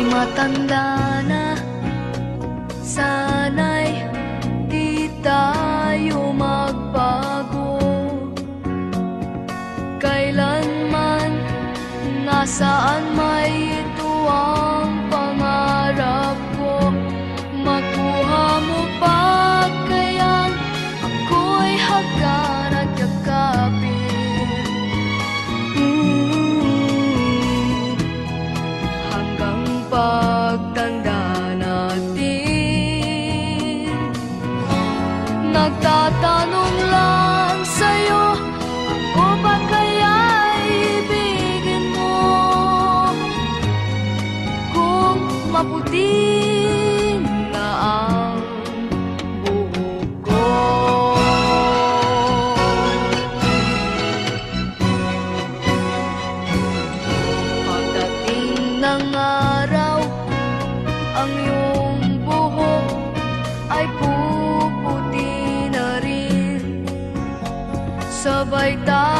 matanda na, sana'y di tayo magbago. Kailanman, nasaan may ito ang pangarap ko. Makuha mo pa kayang ako'y hagkan at yakapin. Hanggang pagtanda natin, nagtatanong lang sa'yo, ako ba kaya ibigin mo? Kung maputi na ang buhok ko. Pagdating ng araw, ang iyong buhok ay puputi na rin. Sabay tayo